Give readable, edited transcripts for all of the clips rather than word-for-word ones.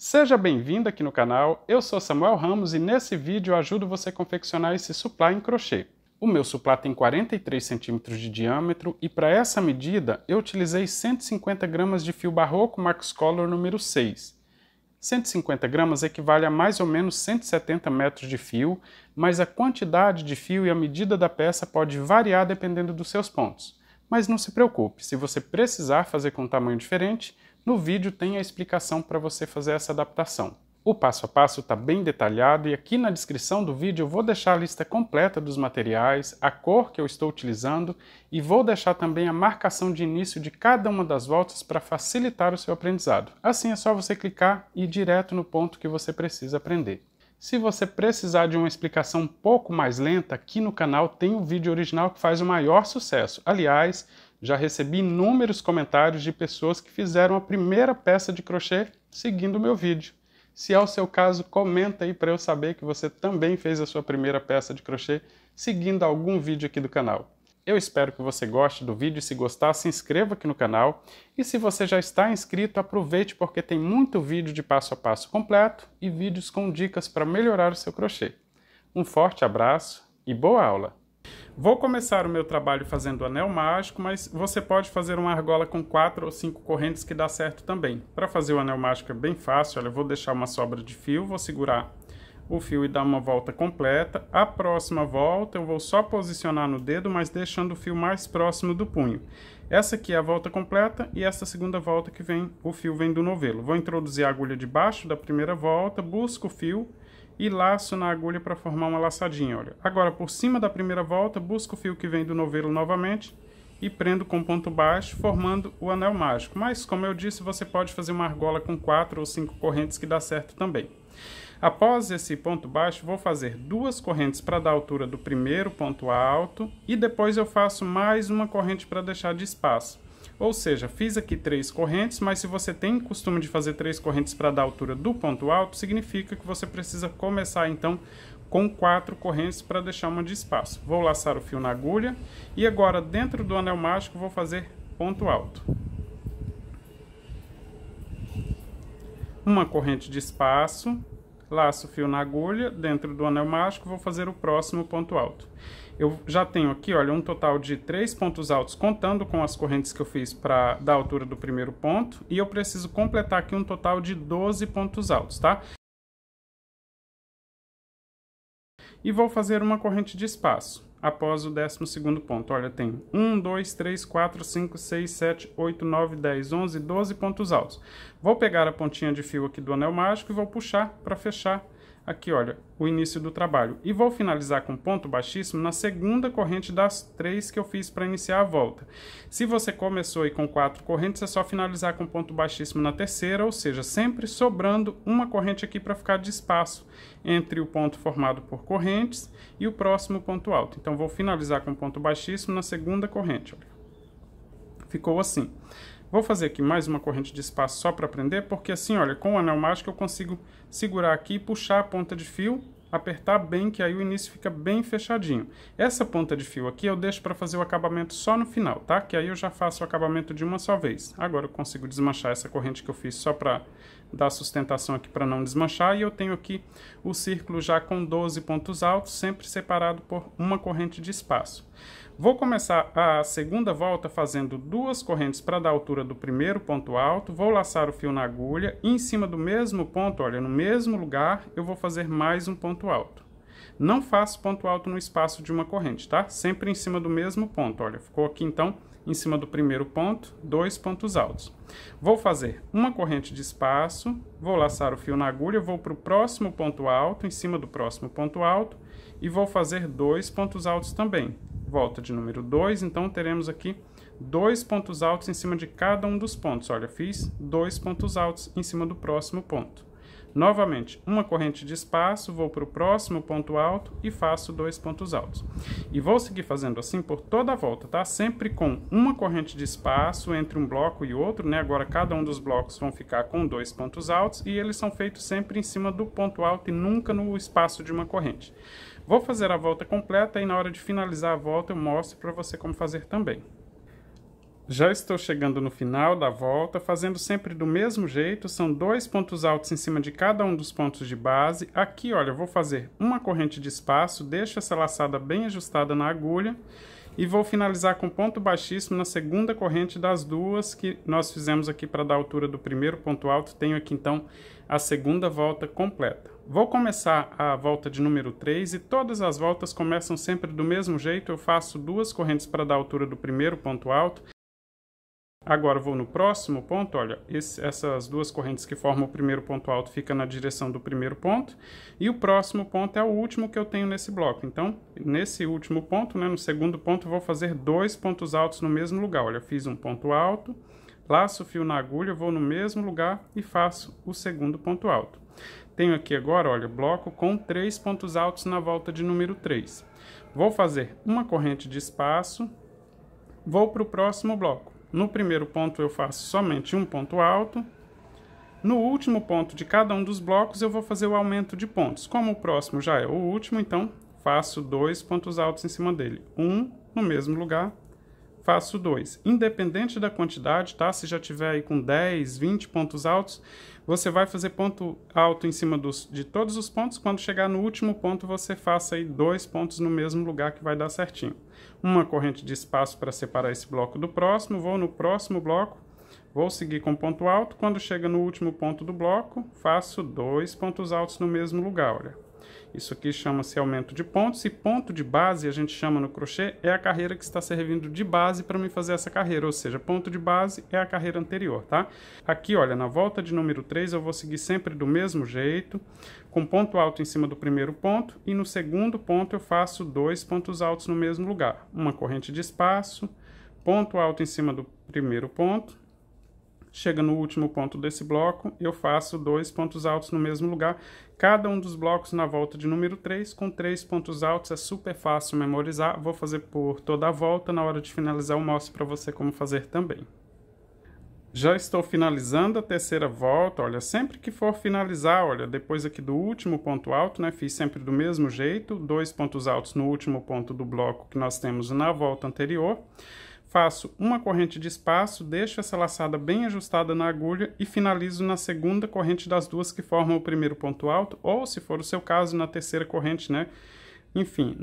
Seja bem-vindo aqui no canal, eu sou Samuel Ramos e nesse vídeo eu ajudo você a confeccionar esse suplá em crochê. O meu suplá tem 43 centímetros de diâmetro e para essa medida eu utilizei 150 gramas de fio barroco Marcos Color número 6. 150 gramas equivale a mais ou menos 170 metros de fio, mas a quantidade de fio e a medida da peça pode variar dependendo dos seus pontos. Mas não se preocupe, se você precisar fazer com um tamanho diferente, no vídeo tem a explicação para você fazer essa adaptação. O passo a passo está bem detalhado e aqui na descrição do vídeo eu vou deixar a lista completa dos materiais, a cor que eu estou utilizando e vou deixar também a marcação de início de cada uma das voltas para facilitar o seu aprendizado. Assim é só você clicar e ir direto no ponto que você precisa aprender. Se você precisar de uma explicação um pouco mais lenta, aqui no canal tem um vídeo original que faz o maior sucesso. Aliás, já recebi inúmeros comentários de pessoas que fizeram a primeira peça de crochê seguindo o meu vídeo. Se é o seu caso, comenta aí para eu saber que você também fez a sua primeira peça de crochê seguindo algum vídeo aqui do canal. Eu espero que você goste do vídeo e se gostar, se inscreva aqui no canal. E se você já está inscrito, aproveite porque tem muito vídeo de passo a passo completo e vídeos com dicas para melhorar o seu crochê. Um forte abraço e boa aula! Vou começar o meu trabalho fazendo o anel mágico, mas você pode fazer uma argola com 4 ou 5 correntes que dá certo também. Para fazer o anel mágico é bem fácil, olha, eu vou deixar uma sobra de fio, vou segurar o fio e dar uma volta completa. A próxima volta eu vou só posicionar no dedo, mas deixando o fio mais próximo do punho. Essa aqui é a volta completa e essa segunda volta que o fio vem do novelo. Vou introduzir a agulha debaixo da primeira volta, busco o fio e laço na agulha para formar uma laçadinha, olha. Agora, por cima da primeira volta, busco o fio que vem do novelo novamente e prendo com ponto baixo, formando o anel mágico. Mas, como eu disse, você pode fazer uma argola com 4 ou 5 correntes que dá certo também. Após esse ponto baixo, vou fazer 2 correntes para dar a altura do primeiro ponto alto e depois eu faço mais uma corrente para deixar de espaço. Ou seja, fiz aqui 3 correntes, mas se você tem costume de fazer 3 correntes para dar a altura do ponto alto, significa que você precisa começar então com 4 correntes para deixar uma de espaço. Vou laçar o fio na agulha e agora dentro do anel mágico vou fazer ponto alto. Uma corrente de espaço, laço o fio na agulha, dentro do anel mágico vou fazer o próximo ponto alto. Eu já tenho aqui, olha, um total de 3 pontos altos, contando com as correntes que eu fiz para dar a altura do primeiro ponto, e eu preciso completar aqui um total de 12 pontos altos, tá? E vou fazer uma corrente de espaço após o 12º ponto. Olha, tem 1, 2, 3, 4, 5, 6, 7, 8, 9, 10, 11, 12 pontos altos. Vou pegar a pontinha de fio aqui do anel mágico e vou puxar para fechar aqui, olha, o início do trabalho. E vou finalizar com ponto baixíssimo na segunda corrente das 3 que eu fiz para iniciar a volta. Se você começou aí com 4 correntes, é só finalizar com ponto baixíssimo na terceira, ou seja, sempre sobrando uma corrente aqui para ficar de espaço entre o ponto formado por correntes e o próximo ponto alto. Então, vou finalizar com ponto baixíssimo na segunda corrente, olha. Ficou assim. Vou fazer aqui mais uma corrente de espaço só para prender, porque assim, olha, com o anel mágico eu consigo segurar aqui e puxar a ponta de fio, apertar bem, que aí o início fica bem fechadinho. Essa ponta de fio aqui eu deixo para fazer o acabamento só no final, tá? Que aí eu já faço o acabamento de uma só vez. Agora eu consigo desmanchar essa corrente que eu fiz só para dar sustentação aqui para não desmanchar. E eu tenho aqui o círculo já com 12 pontos altos, sempre separado por uma corrente de espaço. Vou começar a segunda volta fazendo 2 correntes para dar a altura do primeiro ponto alto, vou laçar o fio na agulha e em cima do mesmo ponto, olha, no mesmo lugar, eu vou fazer mais um ponto alto. Não faço ponto alto no espaço de uma corrente, tá? Sempre em cima do mesmo ponto, olha, ficou aqui então em cima do primeiro ponto, 2 pontos altos. Vou fazer uma corrente de espaço, vou laçar o fio na agulha, vou para o próximo ponto alto, em cima do próximo ponto alto, e vou fazer 2 pontos altos também. Volta de número 2, então teremos aqui 2 pontos altos em cima de cada um dos pontos. Olha, fiz 2 pontos altos em cima do próximo ponto. Novamente, uma corrente de espaço, vou para o próximo ponto alto e faço 2 pontos altos. E vou seguir fazendo assim por toda a volta, tá? Sempre com uma corrente de espaço entre um bloco e outro, né? Agora cada um dos blocos vão ficar com 2 pontos altos e eles são feitos sempre em cima do ponto alto e nunca no espaço de uma corrente. Vou fazer a volta completa e na hora de finalizar a volta eu mostro para você como fazer também. Já estou chegando no final da volta, fazendo sempre do mesmo jeito, são 2 pontos altos em cima de cada um dos pontos de base. Aqui, olha, eu vou fazer uma corrente de espaço, deixo essa laçada bem ajustada na agulha e vou finalizar com ponto baixíssimo na segunda corrente das duas que nós fizemos aqui para dar a altura do primeiro ponto alto. Tenho aqui então a segunda volta completa. Vou começar a volta de número 3 e todas as voltas começam sempre do mesmo jeito. Eu faço 2 correntes para dar a altura do primeiro ponto alto. Agora vou no próximo ponto, olha, essas 2 correntes que formam o primeiro ponto alto ficam na direção do primeiro ponto, e o próximo ponto é o último que eu tenho nesse bloco. Então, nesse último ponto, né, no segundo ponto, vou fazer 2 pontos altos no mesmo lugar. Olha, fiz um ponto alto, laço o fio na agulha, vou no mesmo lugar e faço o segundo ponto alto. Tenho aqui agora, olha, bloco com 3 pontos altos na volta de número 3. Vou fazer uma corrente de espaço, vou para o próximo bloco. No primeiro ponto eu faço somente um ponto alto. No último ponto de cada um dos blocos eu vou fazer o aumento de pontos. Como o próximo já é o último, então faço 2 pontos altos em cima dele. Um no mesmo lugar, faço 2. Independente da quantidade, tá? Se já tiver aí com 10, 20 pontos altos, você vai fazer ponto alto em cima de todos os pontos. Quando chegar no último ponto, você faça aí 2 pontos no mesmo lugar que vai dar certinho. Uma corrente de espaço para separar esse bloco do próximo. Vou no próximo bloco, vou seguir com ponto alto. Quando chega no último ponto do bloco, faço 2 pontos altos no mesmo lugar, olha. Isso aqui chama-se aumento de pontos, e ponto de base, a gente chama no crochê, é a carreira que está servindo de base para mim fazer essa carreira, ou seja, ponto de base é a carreira anterior, tá? Aqui, olha, na volta de número 3 eu vou seguir sempre do mesmo jeito, com ponto alto em cima do primeiro ponto, e no segundo ponto eu faço 2 pontos altos no mesmo lugar. Uma corrente de espaço, ponto alto em cima do primeiro ponto. Chega no último ponto desse bloco, eu faço 2 pontos altos no mesmo lugar. Cada um dos blocos na volta de número 3, com 3 pontos altos, é super fácil memorizar. Vou fazer por toda a volta, na hora de finalizar eu mostro para você como fazer também. Já estou finalizando a terceira volta, olha, sempre que for finalizar, olha, depois aqui do último ponto alto, né, fiz sempre do mesmo jeito, 2 pontos altos no último ponto do bloco que nós temos na volta anterior. Faço uma corrente de espaço, deixo essa laçada bem ajustada na agulha e finalizo na segunda corrente das duas que formam o primeiro ponto alto, ou, se for o seu caso, na terceira corrente, né? Enfim,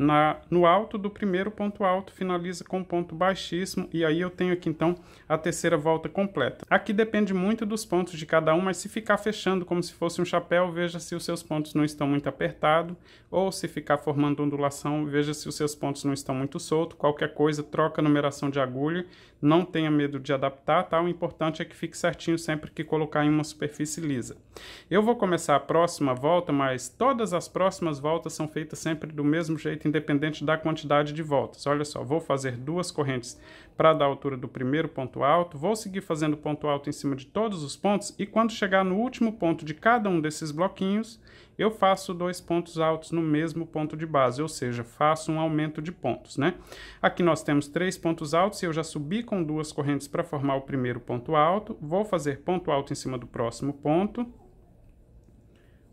no alto do primeiro ponto alto, finaliza com ponto baixíssimo, e aí eu tenho aqui, então, a terceira volta completa. Aqui depende muito dos pontos de cada um, mas se ficar fechando como se fosse um chapéu, veja se os seus pontos não estão muito apertados, ou se ficar formando ondulação, veja se os seus pontos não estão muito soltos. Qualquer coisa, troca a numeração de agulha, não tenha medo de adaptar, tá? O importante é que fique certinho sempre que colocar em uma superfície lisa. Eu vou começar a próxima volta, mas todas as próximas voltas são feitas sempre do mesmo jeito, independente da quantidade de voltas. Olha só, vou fazer 2 correntes para dar a altura do primeiro ponto alto, vou seguir fazendo ponto alto em cima de todos os pontos, e quando chegar no último ponto de cada um desses bloquinhos, eu faço 2 pontos altos no mesmo ponto de base, ou seja, faço um aumento de pontos, né? Aqui nós temos 3 pontos altos e eu já subi com 2 correntes para formar o primeiro ponto alto, vou fazer ponto alto em cima do próximo ponto.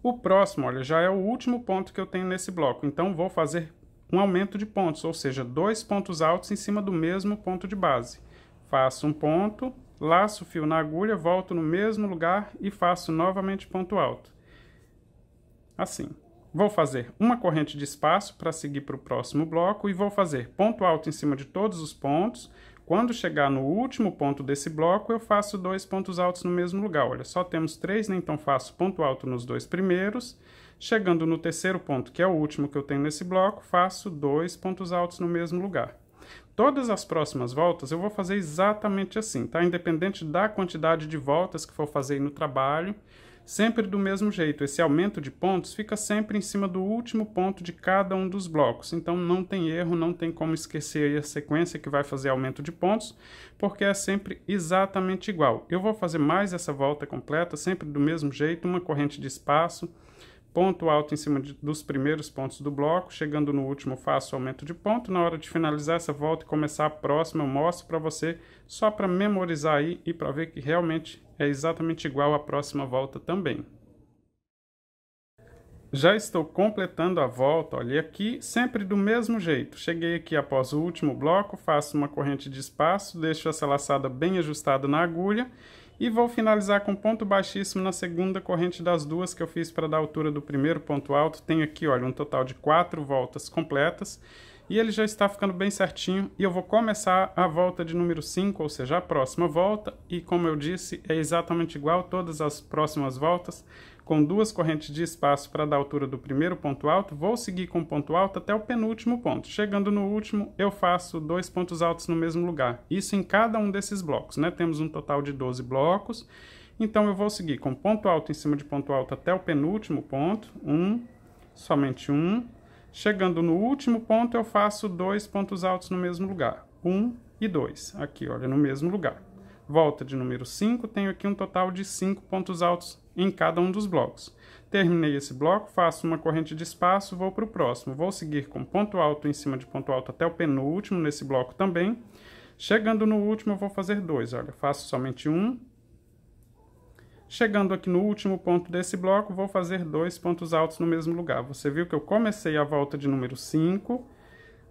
O próximo, olha, já é o último ponto que eu tenho nesse bloco, então vou fazer um aumento de pontos, ou seja, 2 pontos altos em cima do mesmo ponto de base. Faço um ponto, laço o fio na agulha, volto no mesmo lugar e faço novamente ponto alto. Assim. Vou fazer uma corrente de espaço para seguir para o próximo bloco e vou fazer ponto alto em cima de todos os pontos. Quando chegar no último ponto desse bloco, eu faço 2 pontos altos no mesmo lugar. Olha, só temos 3, né? Então faço ponto alto nos 2 primeiros. Chegando no terceiro ponto, que é o último que eu tenho nesse bloco, faço 2 pontos altos no mesmo lugar. Todas as próximas voltas eu vou fazer exatamente assim, tá? Independente da quantidade de voltas que for fazer aí no trabalho, sempre do mesmo jeito. Esse aumento de pontos fica sempre em cima do último ponto de cada um dos blocos. Então não tem erro, não tem como esquecer aí a sequência que vai fazer aumento de pontos, porque é sempre exatamente igual. Eu vou fazer mais essa volta completa, sempre do mesmo jeito, uma corrente de espaço, ponto alto em cima dos primeiros pontos do bloco, chegando no último faço aumento de ponto. Na hora de finalizar essa volta e começar a próxima, eu mostro para você, só para memorizar aí e para ver que realmente é exatamente igual à próxima volta também. Já estou completando a volta, olha, e aqui sempre do mesmo jeito. Cheguei aqui após o último bloco, faço uma corrente de espaço, deixo essa laçada bem ajustada na agulha e vou finalizar com ponto baixíssimo na segunda corrente das duas que eu fiz para dar altura do primeiro ponto alto. Tenho aqui, olha, um total de 4 voltas completas e ele já está ficando bem certinho e eu vou começar a volta de número 5, ou seja, a próxima volta, e como eu disse, é exatamente igual todas as próximas voltas, com 2 correntes de espaço para dar altura do primeiro ponto alto. Vou seguir com o ponto alto até o penúltimo ponto. Chegando no último, eu faço 2 pontos altos no mesmo lugar. Isso em cada um desses blocos, né? Temos um total de 12 blocos, então eu vou seguir com ponto alto em cima de ponto alto até o penúltimo ponto. Somente um. Chegando no último ponto, eu faço 2 pontos altos no mesmo lugar. 1 e 2. Aqui, olha, no mesmo lugar. Volta de número 5, tenho aqui um total de 5 pontos altos em cada um dos blocos. Terminei esse bloco, faço uma corrente de espaço, vou para o próximo. Vou seguir com ponto alto em cima de ponto alto até o penúltimo nesse bloco também. Chegando no último, eu vou fazer 2. Olha, faço somente um. Chegando aqui no último ponto desse bloco, vou fazer 2 pontos altos no mesmo lugar. Você viu que eu comecei a volta de número 5,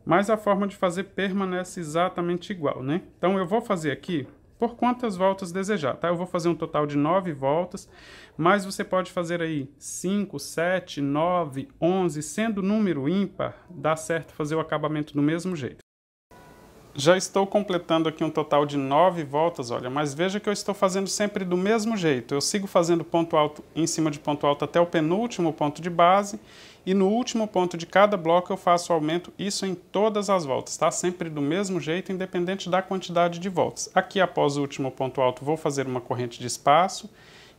mas a forma de fazer permanece exatamente igual, né? Então, eu vou fazer aqui por quantas voltas desejar, tá? Eu vou fazer um total de 9 voltas, mas você pode fazer aí 5, 7, 9, 11, sendo número ímpar, dá certo fazer o acabamento do mesmo jeito. Já estou completando aqui um total de 9 voltas, olha, mas veja que eu estou fazendo sempre do mesmo jeito. Eu sigo fazendo ponto alto em cima de ponto alto até o penúltimo ponto de base, e no último ponto de cada bloco eu faço o aumento, isso em todas as voltas, tá? Sempre do mesmo jeito, independente da quantidade de voltas. Aqui, após o último ponto alto, vou fazer uma corrente de espaço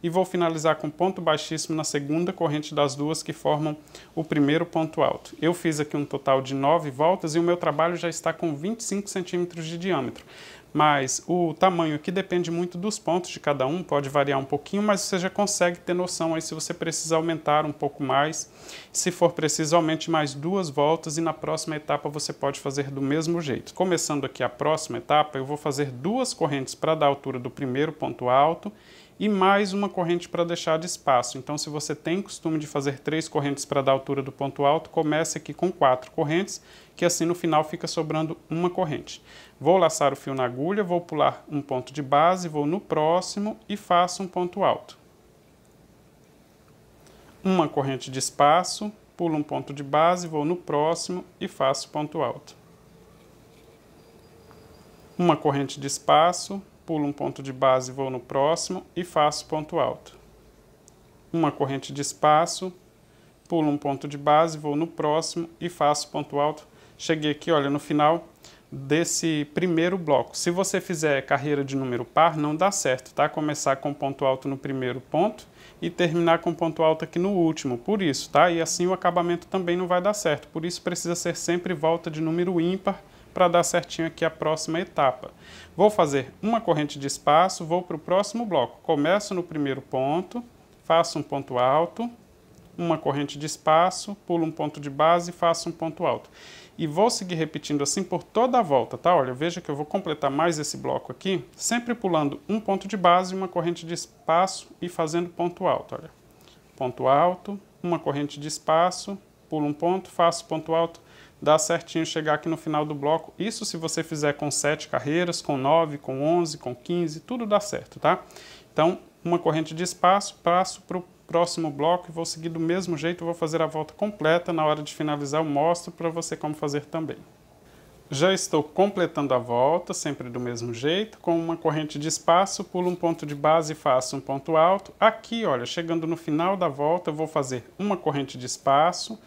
e vou finalizar com ponto baixíssimo na segunda corrente das duas que formam o primeiro ponto alto. Eu fiz aqui um total de 9 voltas e o meu trabalho já está com 25 centímetros de diâmetro. Mas o tamanho aqui depende muito dos pontos de cada um, pode variar um pouquinho, mas você já consegue ter noção aí se você precisa aumentar um pouco mais. Se for preciso, aumente mais 2 voltas e na próxima etapa você pode fazer do mesmo jeito. Começando aqui a próxima etapa, eu vou fazer 2 correntes para dar a altura do primeiro ponto alto e mais uma corrente para deixar de espaço. Então, se você tem costume de fazer 3 correntes para dar a altura do ponto alto, comece aqui com 4 correntes, que assim no final fica sobrando uma corrente. Vou laçar o fio na agulha, vou pular um ponto de base, vou no próximo e faço um ponto alto. Uma corrente de espaço, pulo um ponto de base, vou no próximo e faço ponto alto. Uma corrente de espaço, pulo um ponto de base, vou no próximo e faço ponto alto. Uma corrente de espaço, pulo um ponto de base, vou no próximo e faço ponto alto. Cheguei aqui, olha, no final desse primeiro bloco. Se você fizer carreira de número par, não dá certo, tá? Começar com ponto alto no primeiro ponto e terminar com ponto alto aqui no último, por isso, tá? E assim o acabamento também não vai dar certo, por isso precisa ser sempre volta de número ímpar para dar certinho aqui a próxima etapa. Vou fazer uma corrente de espaço, vou para o próximo bloco. Começo no primeiro ponto, faço um ponto alto, uma corrente de espaço, pulo um ponto de base e faço um ponto alto. E vou seguir repetindo assim por toda a volta, tá? Olha, veja que eu vou completar mais esse bloco aqui, sempre pulando um ponto de base, uma corrente de espaço e fazendo ponto alto, olha. Ponto alto, uma corrente de espaço, pulo um ponto, faço ponto alto, dá certinho chegar aqui no final do bloco. Isso se você fizer com 7 carreiras, com 9, com 11, com 15, tudo dá certo, tá? Então, uma corrente de espaço, passo para o próximo bloco e vou seguir do mesmo jeito, vou fazer a volta completa. Na hora de finalizar eu mostro para você como fazer também. Já estou completando a volta, sempre do mesmo jeito, com uma corrente de espaço, pulo um ponto de base e faço um ponto alto. Aqui, olha, chegando no final da volta, eu vou fazer uma corrente de espaço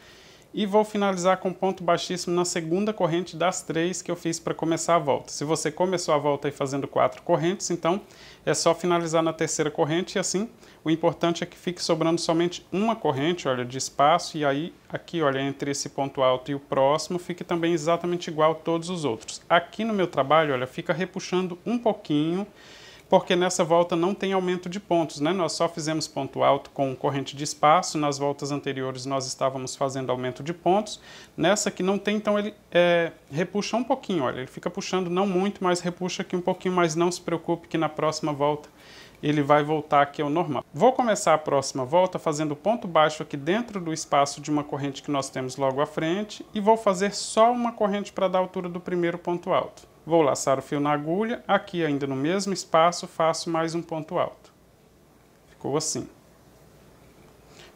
e vou finalizar com ponto baixíssimo na segunda corrente das 3 que eu fiz para começar a volta. Se você começou a volta aí fazendo 4 correntes, então é só finalizar na terceira corrente e assim o importante é que fique sobrando somente uma corrente, olha, de espaço, e aí aqui, olha, entre esse ponto alto e o próximo fique também exatamente igual a todos os outros. Aqui no meu trabalho, olha, fica repuxando um pouquinho, porque nessa volta não tem aumento de pontos, né? Nós só fizemos ponto alto com corrente de espaço, nas voltas anteriores nós estávamos fazendo aumento de pontos. Nessa aqui não tem, então ele repuxa um pouquinho, olha, ele fica puxando não muito, mas repuxa aqui um pouquinho, mas não se preocupe que na próxima volta ele vai voltar aqui ao normal. Vou começar a próxima volta fazendo ponto baixo aqui dentro do espaço de uma corrente que nós temos logo à frente e vou fazer só uma corrente para dar a altura do primeiro ponto alto. Vou laçar o fio na agulha, aqui ainda no mesmo espaço faço mais um ponto alto. Ficou assim.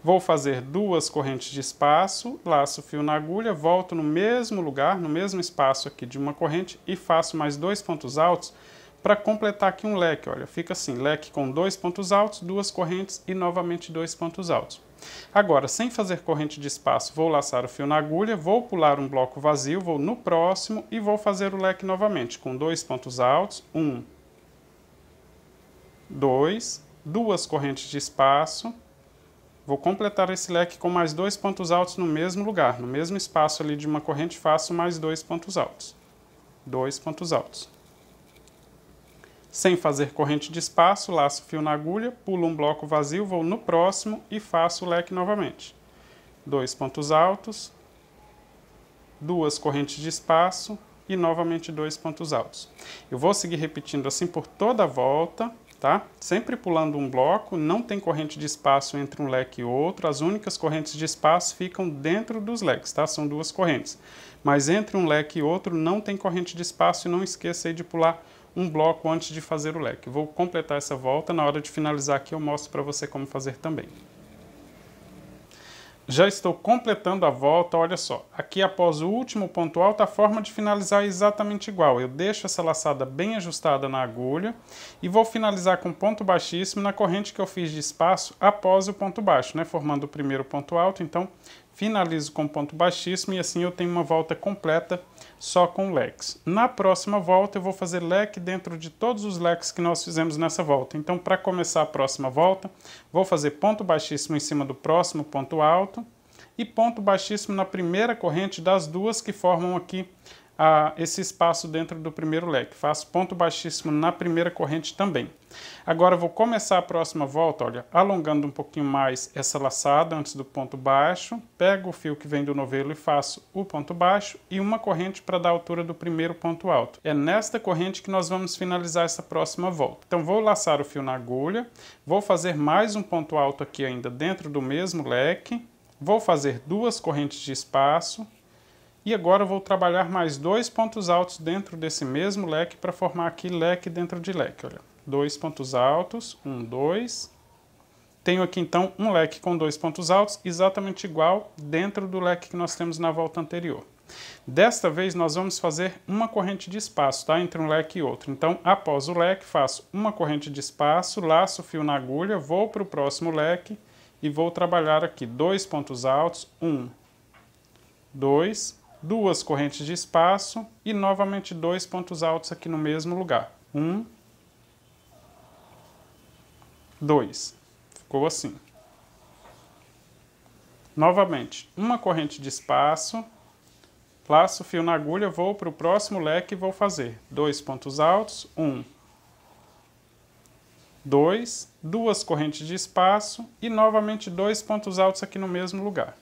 Vou fazer 2 correntes de espaço, laço o fio na agulha, volto no mesmo lugar, no mesmo espaço aqui de uma corrente e faço mais 2 pontos altos para completar aqui um leque. Olha, fica assim, leque com 2 pontos altos, 2 correntes e novamente 2 pontos altos. Agora, sem fazer corrente de espaço, vou laçar o fio na agulha, vou pular um bloco vazio, vou no próximo e vou fazer o leque novamente com 2 pontos altos, 1, 2, 2 correntes de espaço. Vou completar esse leque com mais 2 pontos altos no mesmo lugar, no mesmo espaço ali de uma corrente, faço mais 2 pontos altos. 2 pontos altos. Sem fazer corrente de espaço, laço o fio na agulha, pulo um bloco vazio, vou no próximo e faço o leque novamente. 2 pontos altos, 2 correntes de espaço e novamente 2 pontos altos. Eu vou seguir repetindo assim por toda a volta. Tá? Sempre pulando um bloco, não tem corrente de espaço entre um leque e outro, as únicas correntes de espaço ficam dentro dos leques, tá? São 2 correntes. Mas entre um leque e outro não tem corrente de espaço e não esqueça aí de pular um bloco antes de fazer o leque. Vou completar essa volta, na hora de finalizar aqui eu mostro para você como fazer também. Já estou completando a volta, olha só, aqui após o último ponto alto, a forma de finalizar é exatamente igual. Eu deixo essa laçada bem ajustada na agulha e vou finalizar com ponto baixíssimo na corrente que eu fiz de espaço após o ponto baixo, né? Formando o primeiro ponto alto, então finalizo com ponto baixíssimo e assim eu tenho uma volta completa só com leques. Na próxima volta eu vou fazer leque dentro de todos os leques que nós fizemos nessa volta. Então, para começar a próxima volta, vou fazer ponto baixíssimo em cima do próximo ponto alto e ponto baixíssimo na primeira corrente das 2 que formam aqui esse espaço dentro do primeiro leque. Faço ponto baixíssimo na primeira corrente também. Agora vou começar a próxima volta, olha, alongando um pouquinho mais essa laçada antes do ponto baixo, pego o fio que vem do novelo e faço o ponto baixo e uma corrente para dar a altura do primeiro ponto alto. É nesta corrente que nós vamos finalizar essa próxima volta. Então vou laçar o fio na agulha, vou fazer mais um ponto alto aqui ainda dentro do mesmo leque, vou fazer 2 correntes de espaço, e agora eu vou trabalhar mais 2 pontos altos dentro desse mesmo leque para formar aqui leque dentro de leque. Olha, 2 pontos altos, 1, 2. Tenho aqui então um leque com 2 pontos altos, exatamente igual dentro do leque que nós temos na volta anterior. Desta vez nós vamos fazer uma corrente de espaço, tá? Entre um leque e outro. Então, após o leque, faço uma corrente de espaço, laço o fio na agulha, vou para o próximo leque e vou trabalhar aqui 2 pontos altos, 1, 2, 2 correntes de espaço e novamente 2 pontos altos aqui no mesmo lugar. 1, 2. Ficou assim. Novamente, uma corrente de espaço, laço o fio na agulha, vou para o próximo leque e vou fazer 2 pontos altos, 1, 2, 2 correntes de espaço e novamente 2 pontos altos aqui no mesmo lugar.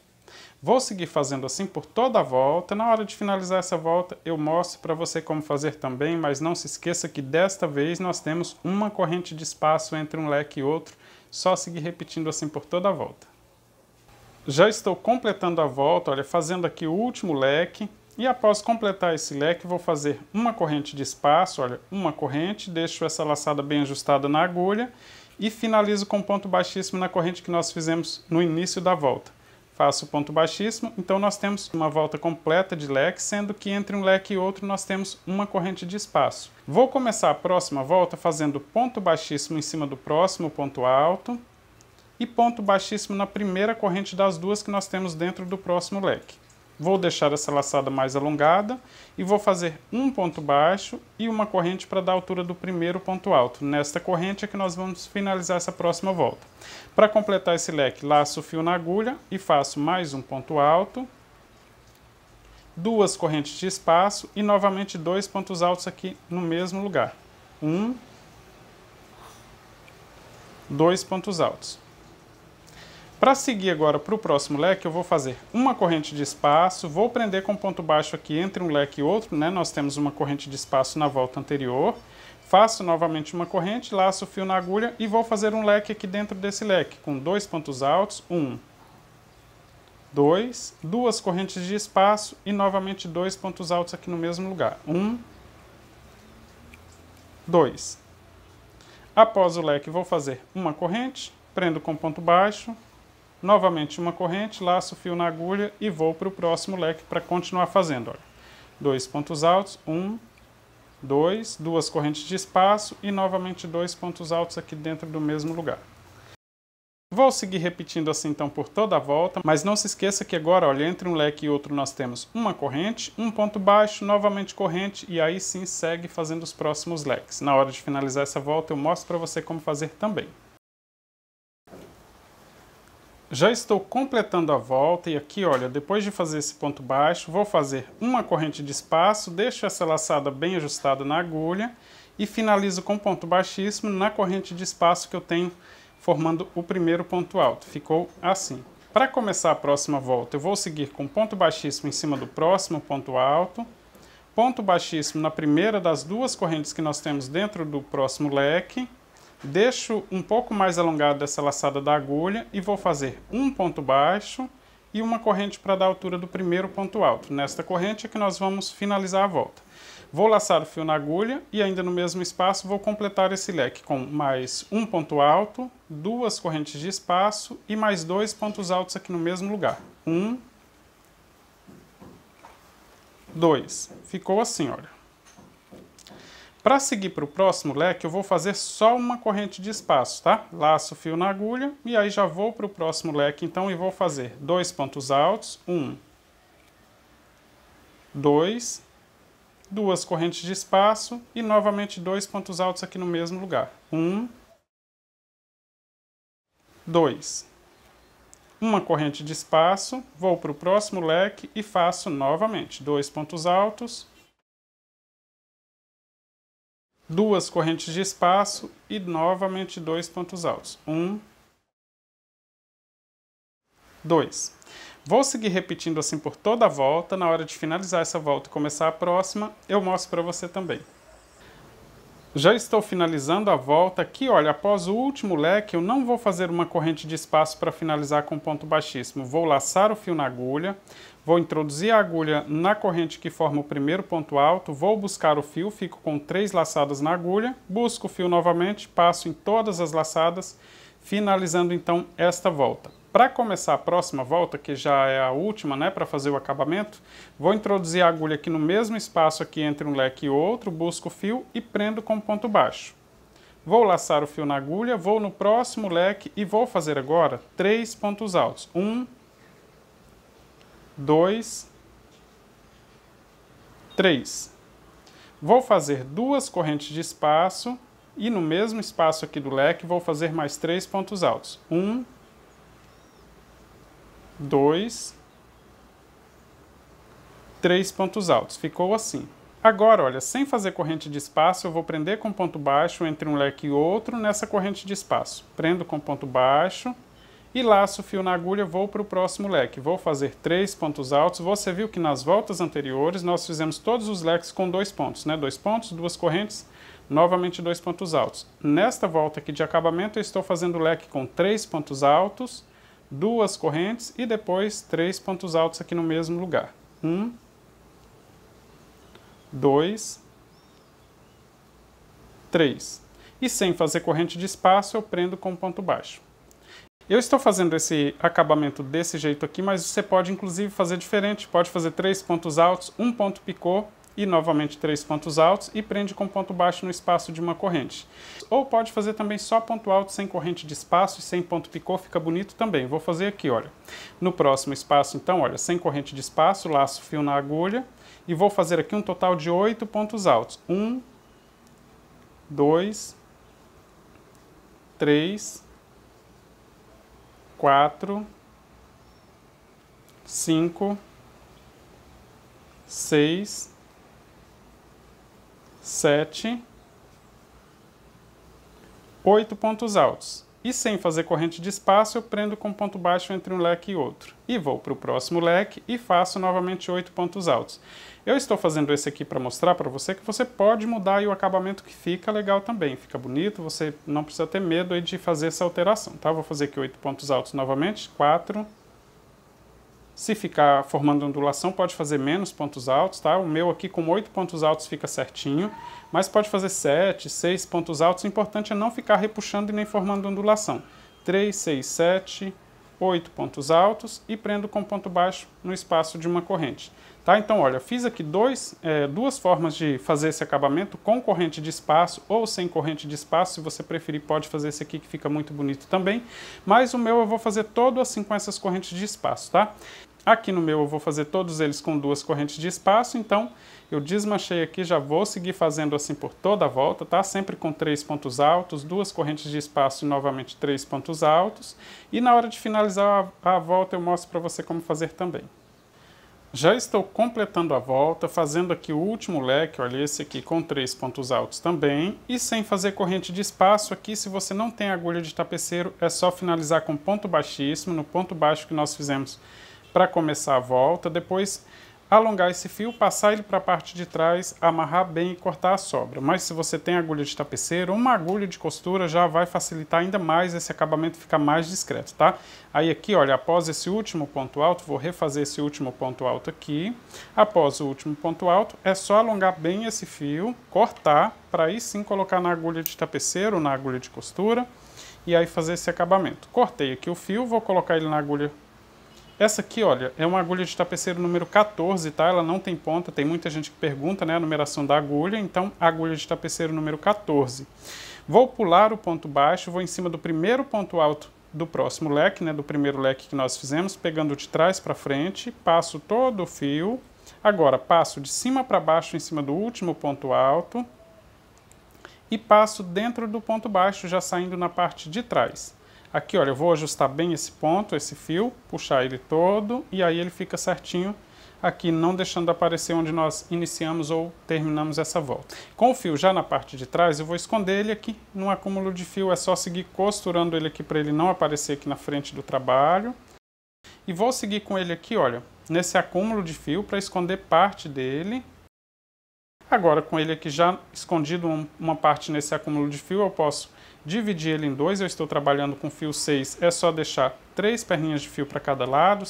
Vou seguir fazendo assim por toda a volta. Na hora de finalizar essa volta, eu mostro para você como fazer também, mas não se esqueça que desta vez nós temos uma corrente de espaço entre um leque e outro. Só seguir repetindo assim por toda a volta. Já estou completando a volta, olha, fazendo aqui o último leque. E após completar esse leque, vou fazer uma corrente de espaço, olha, uma corrente, deixo essa laçada bem ajustada na agulha e finalizo com ponto baixíssimo na corrente que nós fizemos no início da volta. Faço ponto baixíssimo, então nós temos uma volta completa de leque, sendo que entre um leque e outro nós temos uma corrente de espaço. Vou começar a próxima volta fazendo ponto baixíssimo em cima do próximo ponto alto e ponto baixíssimo na primeira corrente das 2 que nós temos dentro do próximo leque. Vou deixar essa laçada mais alongada e vou fazer um ponto baixo e uma corrente para dar a altura do primeiro ponto alto. Nesta corrente é que nós vamos finalizar essa próxima volta. Para completar esse leque, laço o fio na agulha e faço mais um ponto alto, 2 correntes de espaço e novamente 2 pontos altos aqui no mesmo lugar. 1, 2 pontos altos. Para seguir agora para o próximo leque, eu vou fazer uma corrente de espaço, vou prender com ponto baixo aqui entre um leque e outro, né? Nós temos uma corrente de espaço na volta anterior, Faço novamente uma corrente, laço o fio na agulha e vou fazer um leque aqui dentro desse leque, com 2 pontos altos, 1, 2, 2 correntes de espaço e novamente 2 pontos altos aqui no mesmo lugar. 1, 2. Após o leque, vou fazer uma corrente, prendo com ponto baixo, novamente uma corrente, laço o fio na agulha e vou para o próximo leque para continuar fazendo. Olha. 2 pontos altos, 1, 2, 2 correntes de espaço e novamente 2 pontos altos aqui dentro do mesmo lugar. Vou seguir repetindo assim então por toda a volta, mas não se esqueça que agora, olha, entre um leque e outro nós temos uma corrente, um ponto baixo, novamente corrente e aí sim segue fazendo os próximos leques. Na hora de finalizar essa volta eu mostro para você como fazer também. Já estou completando a volta e aqui, olha, depois de fazer esse ponto baixo, vou fazer uma corrente de espaço, deixo essa laçada bem ajustada na agulha e finalizo com ponto baixíssimo na corrente de espaço que eu tenho formando o primeiro ponto alto. Ficou assim. Para começar a próxima volta, eu vou seguir com ponto baixíssimo em cima do próximo ponto alto, ponto baixíssimo na primeira das duas correntes que nós temos dentro do próximo leque, deixo um pouco mais alongada essa laçada da agulha e vou fazer um ponto baixo e uma corrente para dar a altura do primeiro ponto alto. Nesta corrente é que nós vamos finalizar a volta. Vou laçar o fio na agulha e ainda no mesmo espaço vou completar esse leque com mais um ponto alto, duas correntes de espaço e mais 2 pontos altos aqui no mesmo lugar. 1, 2. Ficou assim, olha. Para seguir para o próximo leque, eu vou fazer só uma corrente de espaço, tá? Laço o fio na agulha e aí já vou para o próximo leque, então, e vou fazer 2 pontos altos, 1, 2, 2 correntes de espaço e novamente 2 pontos altos aqui no mesmo lugar. 1, 2. Uma corrente de espaço, vou para o próximo leque e faço novamente 2 pontos altos, 2 correntes de espaço e novamente 2 pontos altos. 1, 2. Vou seguir repetindo assim por toda a volta. Na hora de finalizar essa volta e começar a próxima, eu mostro para você também. Já estou finalizando a volta aqui, olha, após o último leque, eu não vou fazer uma corrente de espaço para finalizar com ponto baixíssimo. Vou laçar o fio na agulha, vou introduzir a agulha na corrente que forma o primeiro ponto alto, vou buscar o fio, fico com 3 laçadas na agulha, busco o fio novamente, passo em todas as laçadas, finalizando então esta volta. Para começar a próxima volta, que já é a última, né, para fazer o acabamento, vou introduzir a agulha aqui no mesmo espaço aqui entre um leque e outro, busco o fio e prendo com ponto baixo. Vou laçar o fio na agulha, vou no próximo leque e vou fazer agora 3 pontos altos. 1, 2, 3. Vou fazer 2 correntes de espaço e no mesmo espaço aqui do leque vou fazer mais 3 pontos altos. 1, 2, 3 pontos altos. Ficou assim. Agora, olha, sem fazer corrente de espaço, eu vou prender com ponto baixo entre um leque e outro nessa corrente de espaço. Prendo com ponto baixo e laço o fio na agulha, vou para o próximo leque. Vou fazer 3 pontos altos. Você viu que nas voltas anteriores nós fizemos todos os leques com 2 pontos, né? 2 pontos, 2 correntes, novamente 2 pontos altos. Nesta volta aqui de acabamento, eu estou fazendo o leque com 3 pontos altos, 2 correntes e depois 3 pontos altos aqui no mesmo lugar. 1, 2, 3. E sem fazer corrente de espaço, eu prendo com ponto baixo. Eu estou fazendo esse acabamento desse jeito aqui, mas você pode inclusive fazer diferente. Pode fazer 3 pontos altos, 1 ponto picô e novamente 3 pontos altos e prende com ponto baixo no espaço de uma corrente. Ou pode fazer também só ponto alto sem corrente de espaço e sem ponto picô, fica bonito também. Vou fazer aqui, olha. No próximo espaço, então, olha, sem corrente de espaço, laço o fio na agulha e vou fazer aqui um total de 8 pontos altos. 1, 2, 3, 4, 5, 6, 7, 8 pontos altos. E sem fazer corrente de espaço, eu prendo com ponto baixo entre um leque e outro. E vou para o próximo leque e faço novamente 8 pontos altos. Eu estou fazendo esse aqui para mostrar para você que você pode mudar aí o acabamento que fica legal também. Fica bonito, você não precisa ter medo aí de fazer essa alteração, tá? Vou fazer aqui 8 pontos altos novamente, 4. Se ficar formando ondulação, pode fazer menos pontos altos, tá? O meu aqui com 8 pontos altos fica certinho, mas pode fazer 7, 6 pontos altos. O importante é não ficar repuxando e nem formando ondulação. 3, 6, 7, 8 pontos altos e prendo com ponto baixo no espaço de uma corrente. Tá? Então, olha, fiz aqui duas formas de fazer esse acabamento, com corrente de espaço ou sem corrente de espaço. Se você preferir, pode fazer esse aqui que fica muito bonito também. Mas o meu eu vou fazer todo assim com essas correntes de espaço, tá? Aqui no meu eu vou fazer todos eles com duas correntes de espaço, então eu desmanchei aqui, já vou seguir fazendo assim por toda a volta, tá? Sempre com 3 pontos altos, duas correntes de espaço e novamente 3 pontos altos. E na hora de finalizar a volta eu mostro para você como fazer também. Já estou completando a volta, fazendo aqui o último leque, olha esse aqui com 3 pontos altos também, e sem fazer corrente de espaço. Aqui, se você não tem agulha de tapeceiro, é só finalizar com ponto baixíssimo, no ponto baixo que nós fizemos para começar a volta, depois alongar esse fio, passar ele para a parte de trás, amarrar bem e cortar a sobra. Mas se você tem agulha de tapeceiro, uma agulha de costura já vai facilitar ainda mais esse acabamento, ficar mais discreto, tá? Aí aqui, olha, após esse último ponto alto, vou refazer esse último ponto alto aqui. Após o último ponto alto, é só alongar bem esse fio, cortar, para aí sim colocar na agulha de tapeceiro, na agulha de costura, e aí fazer esse acabamento. Cortei aqui o fio, vou colocar ele na agulha. Essa aqui, olha, é uma agulha de tapeceiro número 14, tá? Ela não tem ponta, tem muita gente que pergunta, né, a numeração da agulha, então agulha de tapeceiro número 14. Vou pular o ponto baixo, vou em cima do primeiro ponto alto do próximo leque, né, do primeiro leque que nós fizemos, pegando de trás para frente, passo todo o fio. Agora passo de cima para baixo em cima do último ponto alto e passo dentro do ponto baixo, já saindo na parte de trás. Aqui, olha, eu vou ajustar bem esse ponto, esse fio, puxar ele todo e aí ele fica certinho aqui, não deixando aparecer onde nós iniciamos ou terminamos essa volta. Com o fio já na parte de trás, eu vou esconder ele aqui num acúmulo de fio, é só seguir costurando ele aqui para ele não aparecer aqui na frente do trabalho. E vou seguir com ele aqui, olha, nesse acúmulo de fio para esconder parte dele. Agora, com ele aqui já escondido uma parte nesse acúmulo de fio, eu posso dividir ele em dois. Eu estou trabalhando com fio 6, é só deixar 3 perninhas de fio para cada lado.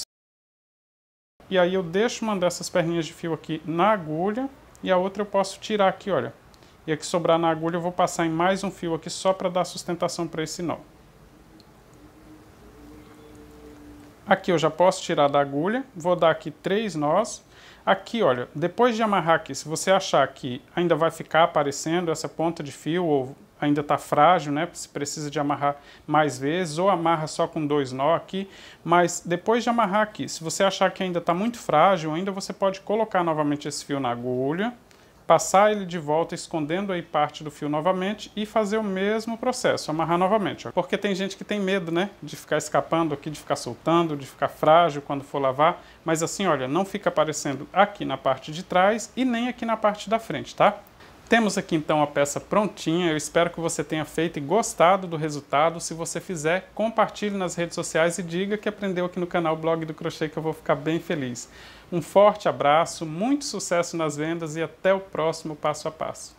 E aí eu deixo uma dessas perninhas de fio aqui na agulha e a outra eu posso tirar aqui, olha. E aqui sobrar na agulha eu vou passar em mais um fio aqui só para dar sustentação para esse nó. Aqui eu já posso tirar da agulha, vou dar aqui 3 nós. Aqui, olha, depois de amarrar aqui, se você achar que ainda vai ficar aparecendo essa ponta de fio ou ainda está frágil, né, se precisa de amarrar mais vezes, ou amarra só com 2 nó aqui, mas depois de amarrar aqui, se você achar que ainda está muito frágil, ainda você pode colocar novamente esse fio na agulha, passar ele de volta, escondendo aí parte do fio novamente e fazer o mesmo processo, amarrar novamente. Ó. Porque tem gente que tem medo, né, de ficar escapando aqui, de ficar soltando, de ficar frágil quando for lavar, mas assim, olha, não fica aparecendo aqui na parte de trás e nem aqui na parte da frente, tá? Temos aqui então a peça prontinha, eu espero que você tenha feito e gostado do resultado. Se você fizer, compartilhe nas redes sociais e diga que aprendeu aqui no canal Blog do Crochê, que eu vou ficar bem feliz. Um forte abraço, muito sucesso nas vendas e até o próximo passo a passo.